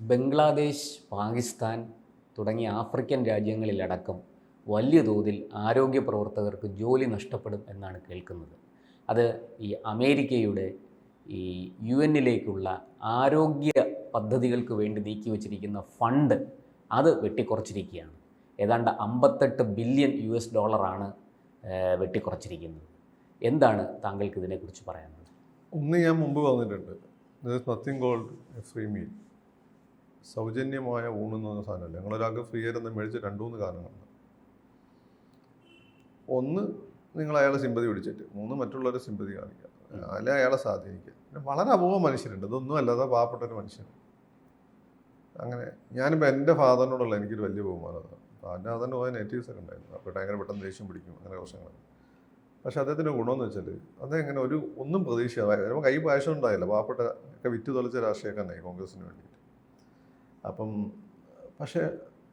ബംഗ്ലാദേശ്, പാകിസ്ഥാൻ തുടങ്ങിയ ആഫ്രിക്കൻ രാജ്യങ്ങളിലടക്കം വലിയ തോതിൽ ആരോഗ്യ പ്രവർത്തകർക്ക് ജോലി നഷ്ടപ്പെടും എന്നാണ് കേൾക്കുന്നത്. അത് ഈ അമേരിക്കയുടെ ഈ UN-ലേക്കുള്ള ആരോഗ്യ പദ്ധതികൾക്ക് വേണ്ടി നീക്കിവച്ചിരിക്കുന്ന ഫണ്ട് അത് വെട്ടിക്കുറച്ചിരിക്കുകയാണ്. ഏതാണ്ട് $58 ബില്യൺ വെട്ടിക്കുറച്ചിരിക്കുന്നത്. എന്താണ് താങ്കൾക്ക് ഇതിനെക്കുറിച്ച് പറയാനുള്ളത്? ഒന്ന് ഞാൻ മുമ്പ് പറഞ്ഞിട്ടുണ്ട്, nothing called a free meal. സൗജന്യമായ ഊണെന്ന് പറഞ്ഞ സാധനമല്ല. ഞങ്ങളൊരാൾക്ക് ഫ്രീ ആയിരുന്നു മേടിച്ച് 2-3 കാരണങ്ങളുണ്ട്. ഒന്ന്, നിങ്ങൾ അയാളെ സിമ്പതി പിടിച്ചിട്ട്. 3, മറ്റുള്ളവരെ സിമ്പതി കാണിക്കുക, അല്ലെ അയാളെ സ്വാധീനിക്കുക. പിന്നെ വളരെ അപൂർവം മനുഷ്യരുണ്ട്, ഇതൊന്നും അല്ലാതെ പാവപ്പെട്ട ഒരു മനുഷ്യൻ. അങ്ങനെ ഞാനിപ്പോൾ എൻ്റെ ഫാദറിനോടുള്ള എനിക്കൊരു വലിയ ബഹുമാനമാണ്. അതിൻ്റെ അതിന് പോയ നെറ്റീവ്സൊക്കെ ഉണ്ടായിരുന്നു. അപ്പോൾ ഭയങ്കര പെട്ടെന്ന് ദേഷ്യം പിടിക്കും, അങ്ങനെ പ്രശ്നങ്ങൾ. പക്ഷേ അദ്ദേഹത്തിൻ്റെ ഗുണമെന്ന് വെച്ചാൽ അതെങ്ങനെ ഒന്നും പ്രതീക്ഷ ചിലപ്പോൾ കൈ പായസം ഉണ്ടായില്ല. പാവപ്പെട്ട ഒക്കെ വിറ്റ് തൊളിച്ച രാഷ്ട്രീയക്കാരനായി കോൺഗ്രസിന് വേണ്ടിയിട്ട്. അപ്പം പക്ഷേ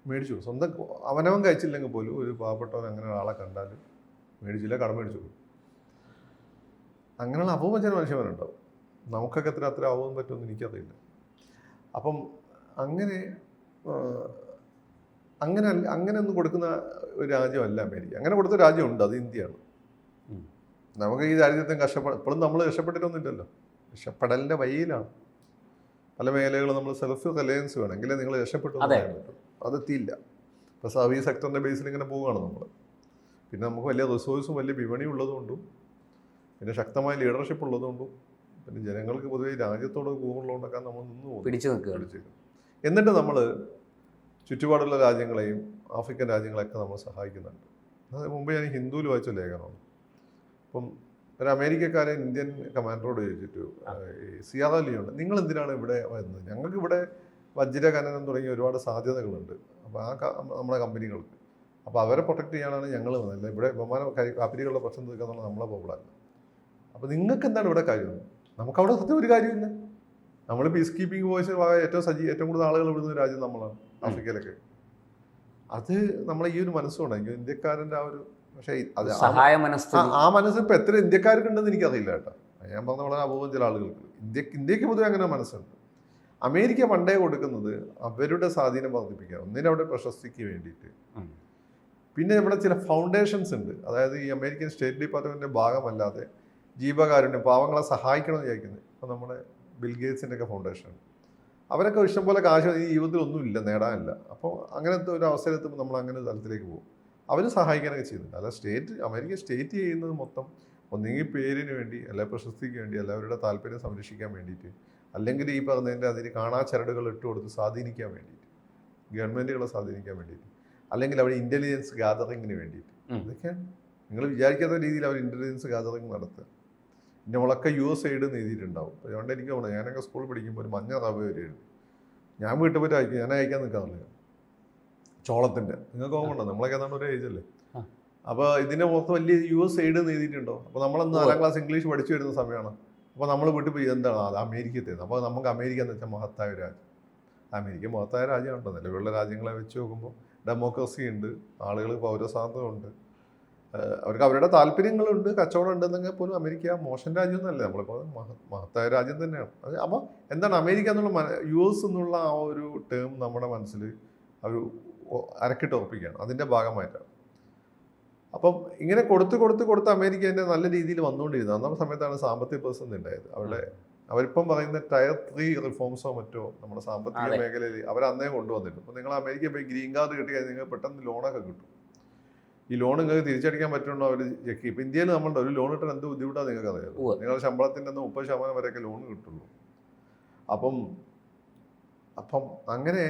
മേടിച്ചു. സ്വന്തം അവനവൻ കഴിച്ചില്ലെങ്കിൽ പോലും ഒരു പാവപ്പെട്ടവൻ അങ്ങനെ ഒരാളെ കണ്ടാൽ മേടിച്ചില്ല, കടം മേടിച്ചു പോകും. അങ്ങനെയുള്ള അപൂർവം ചില മനുഷ്യന്മാരുണ്ടാവും. നമുക്കൊക്കെ അത്ര ആവാൻ പറ്റുമെന്ന് എനിക്കറിയില്ല. അപ്പം അങ്ങനെ ഒന്നും കൊടുക്കുന്ന ഒരു രാജ്യമല്ല അമേരിക്ക. അങ്ങനെ കൊടുത്ത രാജ്യമുണ്ട്, അത് ഇന്ത്യയാണ്. നമുക്ക് ഈ രാജ്യത്തെ ഇപ്പോഴും നമ്മൾ രക്ഷപ്പെട്ടിട്ടൊന്നുമില്ലല്ലോ. രക്ഷപ്പെടലിൻ്റെ വഴിയിലാണ്. പല മേഖലകളും നമ്മൾ സെൽഫ് റിലയൻസ് വേണമെങ്കിൽ നിങ്ങൾ രക്ഷപ്പെട്ടു പറയാൻ പറ്റും. അതെത്തിയില്ല. ഇപ്പോൾ സർവീസ് സെക്ടറിൻ്റെ ബേസിൽ ഇങ്ങനെ പോവുകയാണ് നമ്മൾ. പിന്നെ നമുക്ക് വലിയ റിസോഴ്സും വലിയ വിപണി ഉള്ളതുകൊണ്ടും പിന്നെ ശക്തമായ ലീഡർഷിപ്പ് ഉള്ളതുകൊണ്ടും പിന്നെ ജനങ്ങൾക്ക് പൊതുവെ രാജ്യത്തോട് കൂടുതലുള്ളതുകൊണ്ടൊക്കെ നമ്മൾ പിടിച്ചു നിൽക്കുക. എന്നിട്ട് നമ്മൾ ചുറ്റുപാടുള്ള രാജ്യങ്ങളെയും ആഫ്രിക്കൻ രാജ്യങ്ങളെയൊക്കെ നമ്മൾ സഹായിക്കുന്നുണ്ട്. അത് മുമ്പ് ഞാൻ ഹിന്ദുവിൽ വായിച്ച ലേഖനമാണ്. അപ്പം ഒരു അമേരിക്കക്കാരൻ ഇന്ത്യൻ കമാൻഡറോട് ചോദിച്ചിട്ട്, സിയാറ ലിയോൺ നിങ്ങൾ എന്തിനാണ് ഇവിടെ വരുന്നത്? ഞങ്ങൾക്ക് ഇവിടെ വജ്രഖനനം തുടങ്ങിയ ഒരുപാട് സാധ്യതകളുണ്ട്. അപ്പോൾ നമ്മുടെ കമ്പനികൾക്ക്, അപ്പോൾ അവരെ പ്രൊട്ടക്ട് ചെയ്യാനാണ് ഞങ്ങൾ വന്നത്. ഇവിടെ കപ്പലുകളുടെ പ്രശ്നം തീർക്കുക എന്നുള്ള നമ്മളെ പ്രോബ്ലമല്ല. അപ്പോൾ നിങ്ങൾക്ക് എന്താണ് ഇവിടെ കാര്യം? നമുക്കവിടെ സത്യം ഒരു കാര്യമില്ല. നമ്മൾ പീസ് കീപ്പിംഗ് ഫോഴ്സ് ഏറ്റവും കൂടുതൽ ആളുകൾ വിടുന്ന രാജ്യം നമ്മളാണ് ആഫ്രിക്കയിലൊക്കെ. അത് നമ്മളെ ഈ ഒരു മനസ്സുകൊണ്ടായിരിക്കും ഇന്ത്യക്കാരൻ്റെ ആ ഒരു. പക്ഷേ അത് ആ മനസ്സ് ഇപ്പം എത്ര ഇന്ത്യക്കാർക്ക് ഉണ്ടെന്ന് എനിക്കറിയില്ല കേട്ടോ. ഞാൻ പറഞ്ഞ വളരെ അപൂർവം ചില ആളുകൾക്ക്. ഇന്ത്യക്ക് പൊതുവെ അങ്ങനെ മനസ്സുണ്ട്. അമേരിക്ക പണ്ടേ കൊടുക്കുന്നത് അവരുടെ സ്വാധീനം വർദ്ധിപ്പിക്കുക, ഒന്നിനവിടെ പ്രശസ്തിക്ക് വേണ്ടിയിട്ട്. പിന്നെ ഇവിടെ ചില ഫൗണ്ടേഷൻസ് ഉണ്ട്. അതായത് ഈ അമേരിക്കൻ സ്റ്റേറ്റ് ഡിപ്പാർട്ട്മെൻറ്റിൻ്റെ ഭാഗമല്ലാതെ ജീവകാരുണ്യം, പാവങ്ങളെ സഹായിക്കണമെന്ന് വിചാരിക്കുന്നത്. ഇപ്പോൾ നമ്മുടെ ബിൽഗേറ്റ്സിൻ്റെ ഒക്കെ ഫൗണ്ടേഷൻ, അവരൊക്കെ ഇഷ്ടംപോലെ കാശ് ഈ ജീവിതത്തിൽ ഒന്നുമില്ല, നേടാനില്ല. അപ്പോൾ അങ്ങനത്തെ ഒരു അവസരത്തിൽ നമ്മൾ അങ്ങനെ തലത്തിലേക്ക് പോകും. അവർ സഹായിക്കാനൊക്കെ ചെയ്യുന്നുണ്ട്. അല്ല അമേരിക്ക സ്റ്റേറ്റ് ചെയ്യുന്നത് മൊത്തം ഒന്നെങ്കിൽ പേരിന് വേണ്ടി, അല്ലെങ്കിൽ പ്രശസ്തിക്ക് വേണ്ടി, അല്ല അവരുടെ താല്പര്യം സംരക്ഷിക്കാൻ വേണ്ടിയിട്ട്, അല്ലെങ്കിൽ ഈ പറഞ്ഞതിൻ്റെ അതിന് ചരടുകൾ ഇട്ട് കൊടുത്ത് സ്വാധീനിക്കാൻ വേണ്ടിയിട്ട്, ഗവൺമെൻറ്റുകളെ സ്വാധീനിക്കാൻ വേണ്ടിയിട്ട്, അല്ലെങ്കിൽ അവിടെ ഇൻ്റലിജൻസ് ഗാദറിങ്ങിന് വേണ്ടിയിട്ട്. ഇതൊക്കെയാണ് നിങ്ങൾ വിചാരിക്കാത്ത രീതിയിൽ അവർ ഇൻ്റലിജൻസ് ഗാദറിങ് നടത്തുക. നമ്മളൊക്കെ USAID എഴുതിയിട്ടുണ്ടാവും. അതുകൊണ്ട് എനിക്ക് തോന്നുന്നു, ഞാനൊക്കെ സ്കൂളിൽ പഠിക്കുമ്പോൾ ഒരു മഞ്ഞ റവ വരെ എഴുതി. ഞാൻ വീട്ടിൽ പോയിട്ട് അയക്കും. ഞാൻ അയക്കാൻ നിൽക്കാറില്ല. ചോളത്തിൻ്റെ നിങ്ങൾക്ക് ഓർമ്മ ഉണ്ടോ? നമ്മളൊക്കെ ഏതാണ്ട് ഒരു ഏജല്ലേ. അപ്പോൾ ഇതിൻ്റെ പുറത്ത് വലിയ USAID എഴുതിയിട്ടുണ്ടോ? അപ്പോൾ നമ്മളന്ന് 4ാം ക്ലാസ് ഇംഗ്ലീഷ് പഠിച്ചു വരുന്ന സമയമാണ്. അപ്പോൾ നമ്മൾ വീട്ടിൽ പോയി എന്താണ് അത് അമേരിക്കത്തേത്. അപ്പോൾ നമുക്ക് അമേരിക്ക എന്ന് വെച്ചാൽ മഹത്തായ ഒരു രാജ്യം. അമേരിക്ക മഹത്തായ രാജ്യമുണ്ടോ? നിലവിലുള്ള രാജ്യങ്ങളെ വെച്ച് നോക്കുമ്പോൾ ഡെമോക്രസി ഉണ്ട്, ആളുകൾ പൗരസ്വാതന്ത്ര്യമുണ്ട്, അവർക്ക് അവരുടെ താല്പര്യങ്ങളുണ്ട്, കച്ചവടം ഉണ്ടെന്നെങ്കിൽ പോലും അമേരിക്ക മോശം രാജ്യമൊന്നുമല്ല. നമ്മളിപ്പോൾ മഹത്തായ രാജ്യം തന്നെയാണ്. അപ്പോൾ എന്താണ് അമേരിക്ക എന്നുള്ള US എന്നുള്ള ആ ഒരു ടേം നമ്മുടെ മനസ്സിൽ ഒരു അരക്കിട്ട് ഉറപ്പിക്കുകയാണ്. അതിൻ്റെ ഭാഗമായിട്ടാണ്. അപ്പം ഇങ്ങനെ കൊടുത്ത് അമേരിക്കേൻ്റെ നല്ല രീതിയിൽ വന്നുകൊണ്ടിരുന്നത്. അന്നത്തെ സമയത്താണ് സാമ്പത്തിക പ്രതിസന്ധി ഉണ്ടായത്. അവരിപ്പം പറയുന്ന Tier 3 റിഫോംസോ മറ്റോ നമ്മുടെ സാമ്പത്തിക മേഖലയിൽ അവരന്നേ കൊണ്ടുവന്നിട്ടുണ്ട്. അപ്പോൾ നിങ്ങൾ അമേരിക്കയിൽ പോയി ഗ്രീൻ കാർഡ് കിട്ടിയാൽ നിങ്ങൾക്ക് പെട്ടെന്ന് ലോണൊക്കെ കിട്ടും. ഈ ലോൺ നിങ്ങൾക്ക് തിരിച്ചടിക്കാൻ പറ്റുന്നുണ്ടോ അവർ ചെക്ക് ചെയ്യും. ഇപ്പം ഇന്ത്യയിൽ നമ്മളുടെ ഒരു ലോൺ കിട്ടാൻ എന്ത് ബുദ്ധിമുട്ടാണ് നിങ്ങൾക്ക് അറിയാം. നിങ്ങളുടെ ശമ്പളത്തിൻ്റെ 30% വരെയൊക്കെ ലോൺ കിട്ടുള്ളൂ. അപ്പം അങ്ങനെ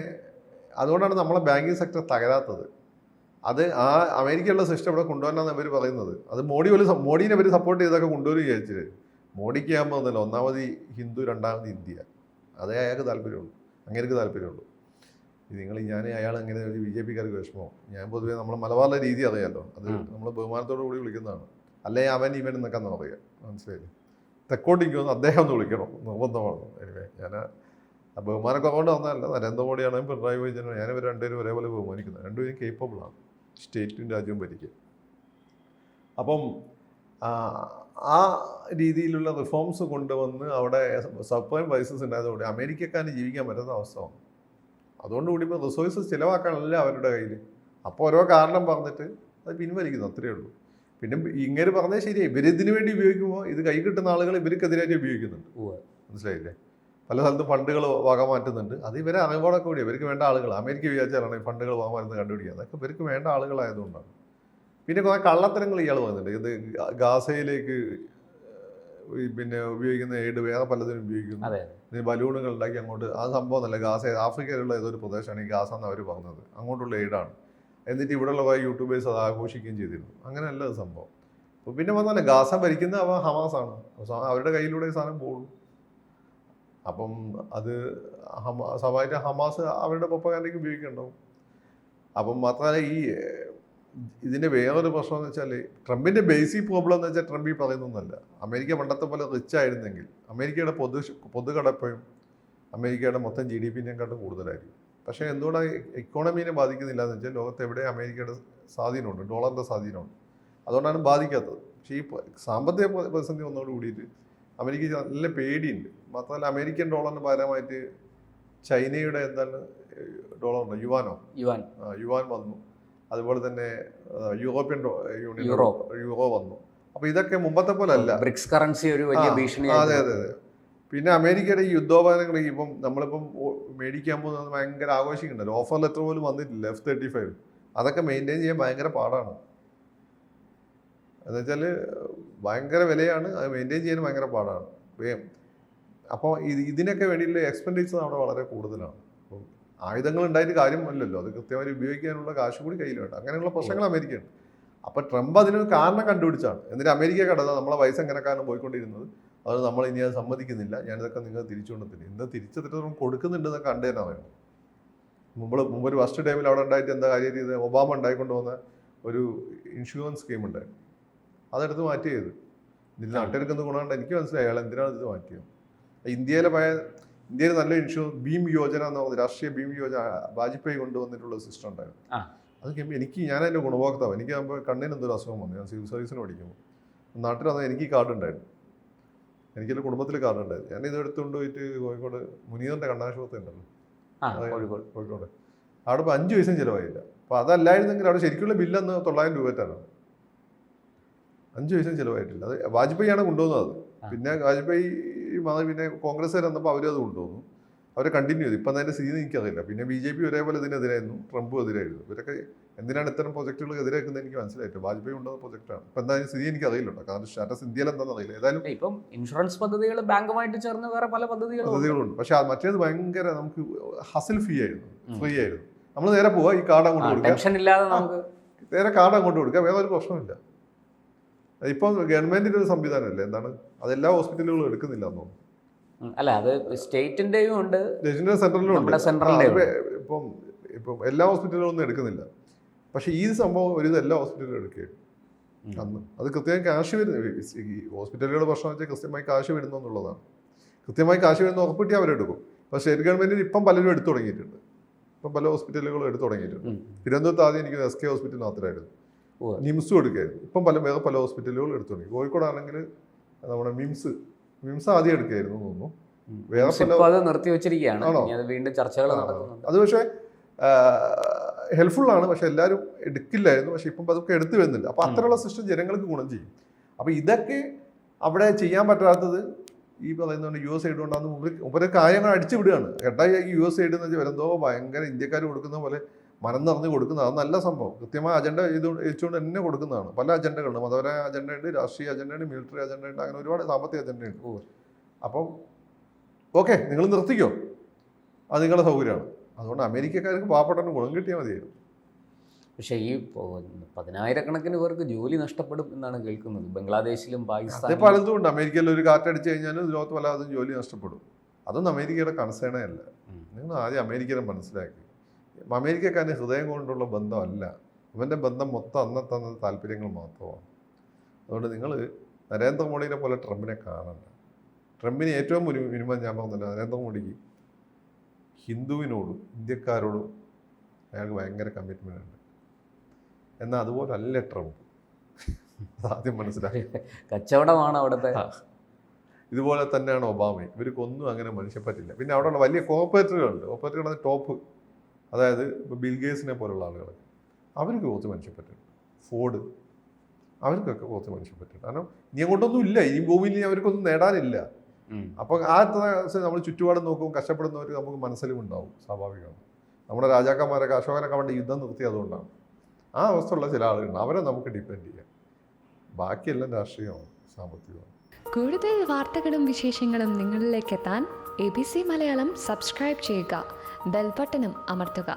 അതുകൊണ്ടാണ് നമ്മളെ ബാങ്കിങ് സെക്ടർ തകരാത്തത്. അത് ആ അമേരിക്കയുള്ള സിസ്റ്റം ഇവിടെ കൊണ്ടുവരാനാണ് അവർ പറയുന്നത്. അത് മോഡീനെ അവർ സപ്പോർട്ട് ചെയ്തൊക്കെ കൊണ്ടുവരും വിചാരിച്ചത്. മോഡിക്ക് ആകുമ്പോൾ ഒന്നല്ല, ഒന്നാമത് ഹിന്ദു, രണ്ടാമത് ഇന്ത്യ. അതേ അയാൾക്ക് താല്പര്യമുള്ളൂ, അങ്ങേർക്ക് താല്പര്യമുള്ളൂ. ഞാൻ അയാൾ അങ്ങനെ ഒരു BJPക്കാർക്ക് വിഷമോ? ഞാൻ പൊതുവേ നമ്മളെ മലബാറിലെ രീതി അറിയാമല്ലോ, അത് നമ്മൾ ബഹുമാനത്തോടു കൂടി വിളിക്കുന്നതാണ്. അല്ലേ അവൻ ഇവൻ എന്നൊക്കെ പറയുക, മനസ്സിലായില്ലേ? തെക്കോട്ടിക്ക് വന്ന് അദ്ദേഹം ഒന്ന് വിളിക്കണം, നിർബന്ധമാണ്. ഞാൻ ബഹുമാനമൊക്കെ കൊണ്ട് വന്നതല്ല. നരേന്ദ്രമോദിയാണെങ്കിലും പിണറായി വിജയനാണ്, ഞാനിവർ രണ്ടുപേരും ഒരേപോലെ ബഹുമാനിക്കുന്നത്. രണ്ടുപേരും കേപ്പബിളാണ് സ്റ്റേറ്റും രാജ്യവും ഭരിക്കുക. അപ്പം ആ രീതിയിലുള്ള റിഫോംസ് കൊണ്ടുവന്ന് അവിടെ സബ്പ്രൈം പ്രൈസസ് ഉണ്ടായതോടെ അമേരിക്കക്കാരന് ജീവിക്കാൻ പറ്റുന്ന അവസ്ഥ വന്നു. അതുകൊണ്ടുകൂടി ഇപ്പോൾ റിസോഴ്സസ് ചിലവാക്കാനല്ല അവരുടെ കയ്യിൽ. അപ്പോൾ ഓരോ കാരണം പറഞ്ഞിട്ട് അത് പിൻവലിക്കുന്നു, അത്രയേ ഉള്ളൂ. പിന്നെ ഇങ്ങനെ പറഞ്ഞാൽ ശരിയായി, ഇവരിതിനു വേണ്ടി ഉപയോഗിക്കുമ്പോൾ ഇത് കൈ കിട്ടുന്ന ആളുകൾ ഇവർക്കെതിരായിട്ട് ഉപയോഗിക്കുന്നുണ്ട്. മനസ്സിലായില്ലേ? പല സ്ഥലത്തും ഫണ്ടുകൾ വക മാറ്റുന്നുണ്ട്. അത് ഇവരെ അറിവോടെ കൂടി ഇവർക്ക് വേണ്ട ആളുകൾ. അമേരിക്ക വിചാരിച്ചാലാണ് ഈ ഫണ്ടുകൾ വക മാറ്റുന്നത് കണ്ടുപിടിക്കുക. അതൊക്കെ ഇവർക്ക് വേണ്ട ആളുകളായതുകൊണ്ടാണ്. പിന്നെ കുറേ കള്ളത്തരങ്ങൾ ഇയാൾ പറയുന്നുണ്ട്. ഇത് ഗാസയിലേക്ക് പിന്നെ ഉപയോഗിക്കുന്ന എയ്ഡ് വേറെ പലതിനും ഉപയോഗിക്കുന്നു. ഇതിന് ബലൂണുകൾ ഉണ്ടാക്കി അങ്ങോട്ട്, ആ സംഭവം എന്നല്ല, ആഫ്രിക്കയിലുള്ള ഏതൊരു പ്രദേശമാണ് ഈ ഗാസ എന്ന് അവർ പറഞ്ഞത്, അങ്ങോട്ടുള്ള എയ്ഡാണ്. എന്നിട്ട് ഇവിടെയുള്ള കുറേ യൂട്യൂബേഴ്സ് അത് ആഘോഷിക്കുകയും ചെയ്തിരുന്നു. അങ്ങനെയല്ല അത് സംഭവം. അപ്പോൾ പിന്നെ വന്നാലേ ഗാസ ഭരിക്കുന്ന ഹമാസാണ്, അവരുടെ കയ്യിലൂടെ ഈ സാധനം പോകും. അപ്പം അത് സ്വാഭാവികമായിട്ട് ഹമാസ് അവരുടെ പ്രൊപ്പഗാൻഡയ്ക്ക് ഉപയോഗിക്കുന്നുണ്ടാവും. അപ്പം മാത്രമല്ല ഇതിൻ്റെ വേറൊരു പ്രശ്നം എന്ന് വെച്ചാൽ ട്രംപിൻ്റെ ബേസിക് പ്രോബ്ലം എന്ന് വെച്ചാൽ ട്രംപ് ഈ പറയുന്നൊന്നുമല്ല. അമേരിക്ക പണ്ടത്തെ പോലെ റിച്ച് ആയിരുന്നെങ്കിൽ അമേരിക്കയുടെ പൊതുകടപ്പയും അമേരിക്കയുടെ മൊത്തം GDP-നേക്കാട്ടും കൂടുതലായിരിക്കും. പക്ഷേ എന്തുകൊണ്ടാണ് ഇക്കോണമീനെ ബാധിക്കുന്നില്ല എന്ന് വെച്ചാൽ ലോകത്ത് എവിടെ അമേരിക്കയുടെ സ്വാധീനമുണ്ട്, ഡോളറിൻ്റെ സ്വാധീനമുണ്ട്. അതുകൊണ്ടാണ് ബാധിക്കാത്തത്. പക്ഷേ ഈ സാമ്പത്തിക പ്രതിസന്ധി വന്നതോട് കൂടിയിട്ട് അമേരിക്കയ്ക്ക് നല്ല പേടിയുണ്ട്. മാത്രമല്ല അമേരിക്കൻ ഡോളറിന് പകരമായിട്ട് ചൈനയുടെ എന്താണ് ഡോളറുണ്ടോ, യുവാൻ വന്നു. അതുപോലെ തന്നെ യൂറോപ്യൻ യൂണിയൻ യൂറോ വന്നു. അപ്പോൾ ഇതൊക്കെ മുമ്പത്തെ പോലെ അല്ല. ബ്രിക്സ് കറൻസി ഒരു വലിയ ഭീഷണി. അതെ. പിന്നെ അമേരിക്കയുടെ ഈ യുദ്ധോപകരണങ്ങൾ ഇപ്പം നമ്മളിപ്പം മേടിക്കാൻ പോകുന്നത് ഭയങ്കര ആഘോഷിക്കുന്നുണ്ടല്ലോ. ഓഫർ ലെറ്റർ പോലും വന്നിട്ടില്ല F-35. അതൊക്കെ മെയിൻറ്റെയിൻ ചെയ്യാൻ ഭയങ്കര പാടാണ്. എന്നുവെച്ചാൽ ഭയങ്കര വിലയാണ്, അത് മെയിൻറ്റെയിൻ ചെയ്യാൻ ഭയങ്കര പാടാണ്. അപ്പോൾ ഇതിനൊക്കെ വേണ്ടിയിട്ടുള്ള എക്സ്പെൻഡിച്ചർ അവിടെ വളരെ കൂടുതലാണ്. അപ്പം ആയുധങ്ങൾ ഉണ്ടായിട്ട് കാര്യമല്ലല്ലോ, അത് കൃത്യമായി ഉപയോഗിക്കാനുള്ള കാശ് കൂടി കയ്യിൽ വേണ്ട. അങ്ങനെയുള്ള പ്രശ്നങ്ങൾ അമേരിക്കയുണ്ട്. അപ്പോൾ ട്രംപ് അതിനൊരു കാരണം കണ്ടുപിടിച്ചാണ്. എന്നിട്ട് അമേരിക്ക കടന്ന് നമ്മളെ പൈസ എങ്ങനെക്കാണ് പോയിക്കൊണ്ടിരുന്നത്, അത് നമ്മൾ ഇനി അത് സമ്മതിക്കുന്നില്ല, ഞാനിതൊക്കെ നിങ്ങൾ തിരിച്ചുകൊണ്ടില്ല. ഇന്ന് തിരിച്ചെത്തിട്ട് കൊടുക്കുന്നുണ്ടെന്ന് കണ്ടേനാ വേണം. മുമ്പ് ഒരു ഫസ്റ്റ് ടൈമിൽ അവിടെ ഉണ്ടായിട്ട് എന്താ കാര്യം ചെയ്ത്, ഒബാമ ഉണ്ടായിക്കൊണ്ട് വന്ന ഒരു ഇൻഷുറൻസ് സ്കീം ഉണ്ടായിരുന്നു, അതെടുത്ത് മാറ്റിയത്. ഇതിൽ നാട്ടിലെടുക്കുന്ന ഗുണമുണ്ട്. എനിക്ക് മനസ്സിലായി അയാൾ എന്തിനാണ് ഇത് മാറ്റിയത്. ഇന്ത്യയിൽ നല്ല ഇൻഷുറൻസ് ഭീം യോജന എന്ന് പറഞ്ഞത്, രാഷ്ട്രീയ ഭീം യോജന വാജ്പേയി കൊണ്ടുവന്നിട്ടുള്ള സിസ്റ്റം ഉണ്ടായിരുന്നു. അത് ഞാൻ അതിൻ്റെ ഗുണഭോക്താവ്. എനിക്ക് കണ്ണിന് എന്തൊരു അസുഖം വന്നു, ഞാൻ സിവിൽ സർവീസിന് പഠിക്കുമ്പോൾ. നാട്ടിൽ വന്നാൽ എനിക്ക് കാർഡ് ഉണ്ടായിരുന്നു, എനിക്കെൻ്റെ കുടുംബത്തിൽ കാർഡ് ഉണ്ടായിരുന്നു. ഞാൻ ഇത് എടുത്തുകൊണ്ട് പോയിട്ട് കോഴിക്കോട് മുനീറിൻ്റെ കണ്ണാശുപത്രി ഉണ്ടല്ലോ, കോഴിക്കോട്, അവിടെ ഇപ്പോൾ 5 പൈസയും ചിലവായില്ല. അപ്പോൾ അതല്ലായിരുന്നെങ്കിൽ അവിടെ ശരിക്കുള്ള ബില്ലെന്ന് 900 രൂപയാണ്. 5 പൈസയും ചിലവായിട്ടില്ല. അത് വാജ്പേയിയാണ് കൊണ്ടുവന്നത്. പിന്നെ വാജ്പേയി പിന്നെ കോൺഗ്രസ്സുകാർ വന്നപ്പോൾ അവരത് കൊണ്ടുവന്നു, അവരെ കണ്ടിന്യൂ ചെയ്തു. ഇപ്പം അതിൻ്റെ സ്ഥിതി എനിക്കറിയില്ല. പിന്നെ BJP ഒരേപോലെ ഇതിനെതിരായിരുന്നു, ട്രംപും എതിരായിരുന്നു. ഇവരൊക്കെ എന്തിനാണ് ഇത്തരം പ്രൊജക്റ്റുകൾ എതിരാക്കുന്നത് എനിക്ക് മനസ്സിലായിട്ട്. വാജ്പേയി കൊണ്ടുവന്ന പ്രൊജക്റ്റാണ്. ഇപ്പം എന്തായാലും സ്ഥിതി എനിക്ക് അറിയില്ലല്ലോ, കാരണം സ്റ്റാറ്റസ് ഇന്ത്യയിൽ എന്താണെന്ന് അറിയില്ല. ഏതായാലും ഇപ്പം ഇൻഷുറൻസ് പദ്ധതികൾ ബാങ്കുമായിട്ട് ചേർന്ന് വേറെ പല പദ്ധതികളുണ്ട്. പക്ഷെ മറ്റേത് ഭയങ്കര നമുക്ക് ഹസിൽ ഫ്രീ ആയിരുന്നു. നമ്മൾ നേരെ പോവാ, ഈ കാർഡ് അങ്ങോട്ട് കൊടുക്കുക, നമുക്ക് നേരെ കാർഡ് അങ്ങോട്ട് കൊടുക്കുക, വേറെ ഒരു പ്രശ്നമില്ല. ഇപ്പം ഗവൺമെന്റിന്റെ ഒരു സംവിധാനമല്ലേ, എന്താണ് അതെല്ലാ ഹോസ്പിറ്റലുകളും എടുക്കുന്നില്ല എന്നോ. അല്ല, അത് സ്റ്റേറ്റിന്റെയും ഉണ്ട്, സെൻട്രലിലും ഉണ്ട്. ഇപ്പം എല്ലാ ഹോസ്പിറ്റലുകളും ഒന്നും എടുക്കുന്നില്ല. പക്ഷെ ഈ സംഭവം എല്ലാ ഹോസ്പിറ്റലിലും എടുക്കുകയാണ് അന്ന്. അത് കൃത്യമായി കാശ് വരുന്നു. ഈ ഹോസ്പിറ്റലുകളുടെ പ്രശ്നം വെച്ചാൽ കൃത്യമായി കാശ് വരുന്നു എന്നുള്ളതാണ്. കൃത്യമായി കാശ് വരുന്ന ഉറപ്പിട്ടി അവരെടുക്കും. അപ്പോൾ സ്റ്റേറ്റ് ഗവൺമെന്റിന് ഇപ്പം പലരും എടുത്തു തുടങ്ങിയിട്ടുണ്ട്. ഇപ്പം പല ഹോസ്പിറ്റലുകളും എടുത്തു തുടങ്ങിയിട്ടുണ്ട്. തിരുവനന്തപുരത്ത് ആദ്യം എനിക്ക് SK ഹോസ്പിറ്റൽ മാത്രമായിരുന്നു, നിംസും എടുക്കുകയായിരുന്നു. ഇപ്പം വേറെ പല ഹോസ്പിറ്റലുകളും എടുത്തു തുടങ്ങി. കോഴിക്കോടാണെങ്കിൽ നമ്മുടെ മിംസ് ആദ്യം എടുക്കുകയായിരുന്നു തോന്നുന്നു. വേറെ നിർത്തി വെച്ചിരിക്കുകയാണ്, വീണ്ടും ചർച്ചകൾ നടക്കുന്നുണ്ട്. അത് പക്ഷേ ഹെൽപ്ഫുള്ളാണ്, പക്ഷെ എല്ലാവരും എടുക്കില്ലായിരുന്നു. പക്ഷെ ഇപ്പം അതൊക്കെ എടുത്തു വരുന്നുണ്ട്. അപ്പോൾ അത്തരമുള്ള സിസ്റ്റം ജനങ്ങൾക്ക് ഗുണം ചെയ്യും. അപ്പോൾ ഇതൊക്കെ അവിടെ ചെയ്യാൻ പറ്റാത്തത് ഈ പറയുന്നതുകൊണ്ട് US എയ്ഡ് കൊണ്ടാണ്. മുമ്പ് കാര്യങ്ങൾ അടിച്ചു വിടുകയാണ്. കേട്ടായി US എയ്ഡ് എന്ന് വെച്ചാൽ വരുന്നതോ ഭയങ്കര ഇന്ത്യക്കാർ കൊടുക്കുന്ന പോലെ മനം നിറഞ്ഞ് കൊടുക്കുന്നത്. അത് നല്ല സംഭവം. കൃത്യമായ അജണ്ട വെച്ചുകൊണ്ട് തന്നെ കൊടുക്കുന്നതാണ്. പല അജണ്ടകളുണ്ട്. മതപരമായ അജണ്ടയുണ്ട്, രാഷ്ട്രീയ അജണ്ടയുണ്ട്, മിലിറ്ററി അജണ്ടയുണ്ട്, അങ്ങനെ ഒരുപാട് സാമ്പത്തിക അജണ്ടയുണ്ട്. അപ്പം ഓക്കെ, നിങ്ങൾ നിർത്തിക്കോ, അത് നിങ്ങളുടെ സൗകര്യമാണ്. അതുകൊണ്ട് അമേരിക്കക്കാർക്ക് പാവപ്പെട്ടവന് ഗുണം കിട്ടിയാൽ മതിയായിരുന്നു. പക്ഷേ ഈ 10,000-കണക്കിന് പേർക്ക് ജോലി നഷ്ടപ്പെടും എന്നാണ് കേൾക്കുന്നത്. ബംഗ്ലാദേശിലും പാകിസ്ഥാനിലും പലതും ഉണ്ട്. അമേരിക്കയിൽ ഒരു കാറ്റടിച്ച് കഴിഞ്ഞാൽ ലോകത്ത് പലതും ജോലി നഷ്ടപ്പെടും. അതൊന്നും അമേരിക്കയുടെ കൺസേണേ അല്ല. നിങ്ങൾ ആദ്യം അമേരിക്കനെ മനസ്സിലാക്കി. അമേരിക്കക്കാരന് ഹൃദയം കൊണ്ടുള്ള ബന്ധമല്ല, അവൻ്റെ ബന്ധം മൊത്തം അന്നത്തെ താല്പര്യങ്ങൾ മാത്രമാണ്. അതുകൊണ്ട് നിങ്ങൾ നരേന്ദ്രമോദിനെ പോലെ ട്രംപിനെ കാണണ്ട. ട്രംപിന് ഏറ്റവും മിനിമം ഞാൻ പറഞ്ഞില്ല, നരേന്ദ്രമോദിക്ക് ഹിന്ദുവിനോടും ഇന്ത്യക്കാരോടും അയാൾക്ക് ഭയങ്കര കമ്മിറ്റ്മെൻ്റ് ഉണ്ട്. എന്നാൽ അതുപോലെ അല്ല ട്രംപ്. ആദ്യം മനസ്സിലാക്കി. കച്ചവടമാണ് അവിടുത്തെ. ഇതുപോലെ തന്നെയാണ് ഒബാമയും. ഇവർക്കൊന്നും അങ്ങനെ മനുഷ്യപ്പറ്റില്ല. പിന്നെ അവിടെയുള്ള വലിയ കോർപ്പറേറ്റുകളുണ്ട്. കോർപ്പറേറ്റുകളുടെ ടോപ്പ് അതായത് ഇപ്പോൾ ബിൽ ഗേറ്റ്സിനെ പോലുള്ള ആളുകൾ, അവർക്ക് കുറച്ച് മനുഷ്യപ്പറ്റുണ്ട്. ഫോർഡ്, അവർക്കൊക്കെ കുറച്ച് മനുഷ്യപ്പറ്റുണ്ട്. കാരണം ഇനി അങ്ങോട്ടൊന്നും ഇല്ല, ഇനി ഭൂമിയിൽ ഇനി അവർക്കൊന്നും നേടാനില്ല. അപ്പോൾ ആ നമ്മൾ ചുറ്റുപാടും നോക്കും, കഷ്ടപ്പെടുന്നവർക്ക് നമുക്ക് മനസ്സിലും ഉണ്ടാവും, സ്വാഭാവികമാണ്. നമ്മുടെ രാജാക്കന്മാരൊക്കെ, അശോകനൊക്കെ വേണ്ട യുദ്ധം നിർത്തി അതുകൊണ്ടാണ്. ആ അവസ്ഥയുള്ള ചില ആളുകളുണ്ട്, അവരെ നമുക്ക് ഡിപ്പെൻഡ് ചെയ്യാം. ബാക്കിയെല്ലാം രാഷ്ട്രീയമാണ്, സാമ്പത്തികമാണ്. കൂടുതൽ വാർത്തകളും വിശേഷങ്ങളും നിങ്ങളിലേക്ക് എത്താൻ ABC മലയാളം സബ്സ്ക്രൈബ് ചെയ്യുക, ബെൽ ബട്ടണും അമർത്തുക.